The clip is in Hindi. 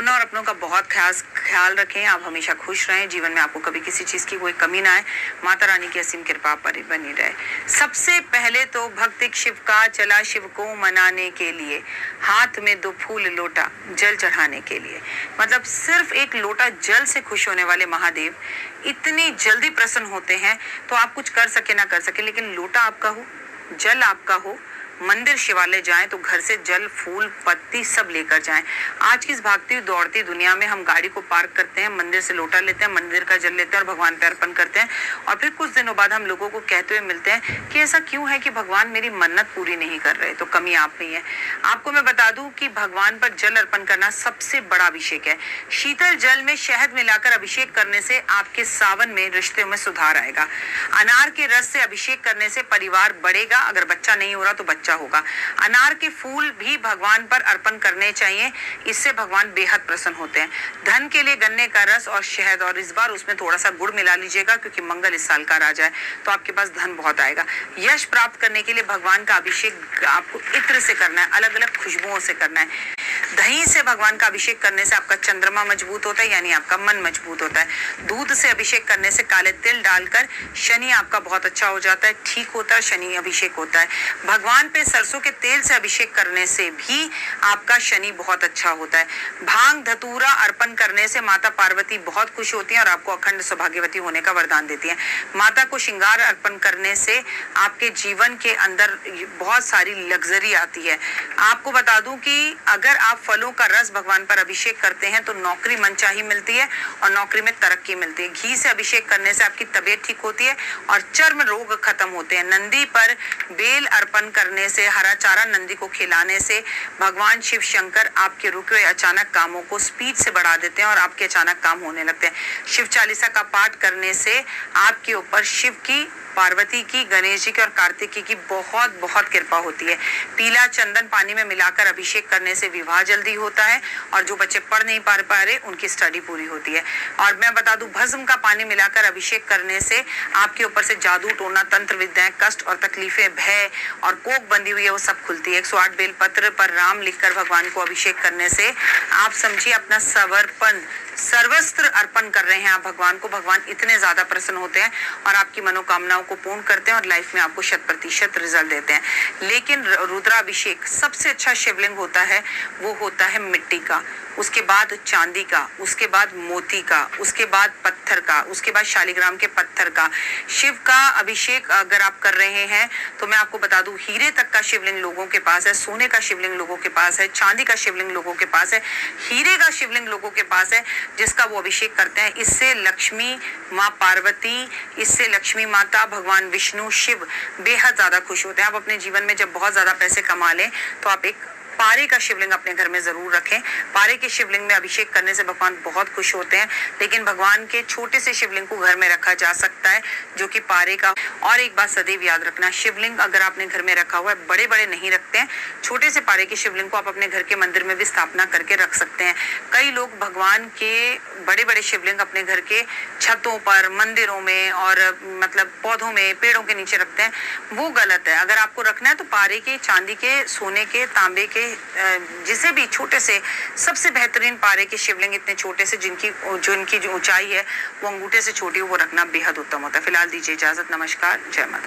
अपना और अपनों का बहुत ख्याल रखें। आप हमेशा खुश रहें, जीवन में आपको कभी किसी चीज़ की कोई कमी ना आए। माता रानी की असीम कृपा पर बनी रहे। सबसे पहले तो भक्त शिव का चला शिव को मनाने के लिए, हाथ में 2 फूल लोटा जल चढ़ाने के लिए। मतलब सिर्फ एक लोटा जल से खुश होने वाले महादेव इतनी जल्दी प्रसन्न होते हैं। तो आप कुछ कर सके ना कर सके, लेकिन लोटा आपका हो, जल आपका हो, मंदिर शिवालय जाएं तो घर से जल फूल पत्ती सब लेकर जाएं। आज की इस भागती हुई दौड़ती दुनिया में हम गाड़ी को पार्क करते हैं, मंदिर से लोटा लेते हैं, मंदिर का जल लेते हैं और भगवान पे अर्पण करते हैं, और फिर कुछ दिनों बाद हम लोगों को कहते हुए मिलते हैं कि ऐसा क्यों है कि भगवान मेरी मन्नत पूरी नहीं कर रहे। तो कमी आप में ही है। आपको मैं बता दूं कि भगवान पर जल अर्पण करना सबसे बड़ा अभिषेक है। शीतल जल में शहद मिलाकर अभिषेक करने से आपके सावन में रिश्ते में सुधार आएगा। अनार के रस से अभिषेक करने से परिवार बढ़ेगा, अगर बच्चा नहीं हो रहा तो बच्चा होगा। अनार के फूल भी भगवान पर अर्पण करने चाहिए, इससे भगवान बेहद प्रसन्न होते हैं। धन के लिए गन्ने का रस और शहद, और इस बार उसमें थोड़ा सा गुड़ मिला लीजिएगा क्योंकि मंगल इस साल का राजा है, तो आपके पास धन बहुत आएगा। यश प्राप्त करने के लिए भगवान का अभिषेक आपको इत्र से करना है, अलग अलग खुशबुओं से करना है। दही से भगवान का अभिषेक करने से आपका चंद्रमा मजबूत होता है, यानी आपका मन मजबूत होता है। दूध से अभिषेक करने से काले तिल डालकर शनि आपका बहुत अच्छा हो जाता है, ठीक होता है, शनि अभिषेक होता है। भगवान पे सरसों के तेल से अभिषेक करने से भी आपका शनि बहुत अच्छा होता है। भांग धतूरा अर्पण करने से माता पार्वती बहुत खुश होती हैं और आपको अखंड सौभाग्यवती होने का वरदान देती हैं। माता को श्रृंगार अर्पण करने से आपके जीवन के अंदर बहुत सारी लग्जरी आती है। आपको बता दूं कि अगर आप फलों का रस भगवान पर अभिषेक करते हैं तो नौकरी मनचाही मिलती है और नौकरी में तरक्की मिलती है। घी से अभिषेक करने से आपकी तबीयत ठीक होती है और चर्म रोग खत्म होते हैं। नंदी पर बेल अर्पण करने से, हरा चारा नंदी को खिलाने से भगवान शिव शंकर आपके रुके हुए अचानक कामों को स्पीड से बढ़ा देते हैं और आपके अचानक काम होने लगते हैं। शिव चालीसा का पाठ करने से आपके ऊपर शिव की, पार्वती की, गणेश जी की और कार्तिकी की बहुत बहुत कृपा होती है। पीला चंदन पानी में मिलाकर अभिषेक करने से विवाह जल्दी होता है और जो बच्चे पढ़ नहीं पा रहे उनकी स्टडी पूरी होती है। और मैं बता दूं, भस्म का पानी मिलाकर अभिषेक करने से आपके ऊपर से जादू टोना, तंत्र विद्याएं, कष्ट और तकलीफें, भय और कोक बंधी हुई है वो सब खुलती है। 108 बेलपत्र पर राम लिखकर भगवान को अभिषेक करने से आप समझिए अपना समर्पण, सर्वस्त्र अर्पण कर रहे हैं आप भगवान को। भगवान इतने ज्यादा प्रसन्न होते हैं और आपकी मनोकामनाओं को पूर्ण करते हैं और लाइफ में आपको 100% रिजल्ट देते हैं। लेकिन रुद्राभिषेक सबसे अच्छा शिवलिंग होता है, वो होता है मिट्टी का, उसके बाद चांदी का, उसके बाद मोती का, उसके बाद पत्थर का, उसके बाद शालिग्राम के पत्थर का। शिव का अभिषेक अगर आप कर रहे हैं तो मैं आपको बता दूं, हीरे तक का शिवलिंग लोगों के पास है, सोने का शिवलिंग लोगों के पास है, चांदी का शिवलिंग लोगों के पास है, हीरे का शिवलिंग लोगों के पास है, जिसका वो अभिषेक करते हैं। इससे लक्ष्मी माँ पार्वती, इससे लक्ष्मी माता, भगवान विष्णु, शिव बेहद ज्यादा खुश होते हैं। आप अपने जीवन में जब बहुत ज्यादा पैसे कमा लें तो आप एक पारे का शिवलिंग अपने घर में जरूर रखें। पारे के शिवलिंग में अभिषेक करने से भगवान बहुत खुश होते हैं। लेकिन भगवान के छोटे से शिवलिंग को घर में रखा जा सकता है, जो कि पारे का। और एक बात सदैव याद रखना, शिवलिंग अगर आपने घर में रखा हुआ है, बड़े बड़े नहीं रखते हैं, छोटे से पारे के शिवलिंग को आप अपने घर के मंदिर में भी स्थापना करके रख सकते हैं। कई लोग भगवान के बड़े बड़े शिवलिंग अपने घर के छतों पर, मंदिरों में और मतलब पौधों में, पेड़ों के नीचे रखते हैं, वो गलत है। अगर आपको रखना है तो पारे के, चांदी के, सोने के, तांबे के, जिसे भी छोटे से, सबसे बेहतरीन पारे के शिवलिंग इतने छोटे से जिनकी जो ऊंचाई है वो अंगूठे से छोटी हो, वो रखना बेहद उत्तम होता है। फिलहाल दीजिए इजाजत, नमस्कार, जय माता।